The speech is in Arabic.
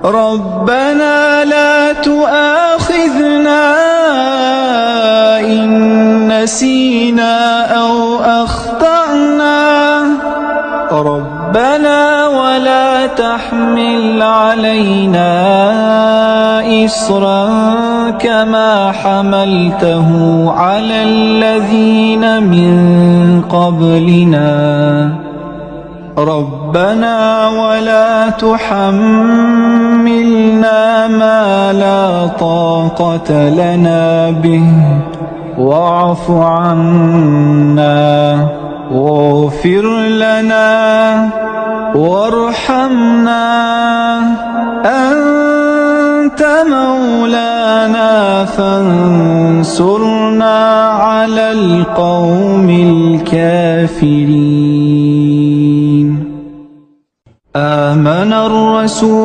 ربنا لا تؤاخذنا إن نسينا أو أخطأنا ربنا ولا تحمل علينا إصرا كما حملته على الذين من قبلنا ربنا ولا تحملنا ما لا طاقة لنا به واعف عنا واغفر لنا وارحمنا أنت مولانا فانصرنا على القوم الكافرين. آمن الرسول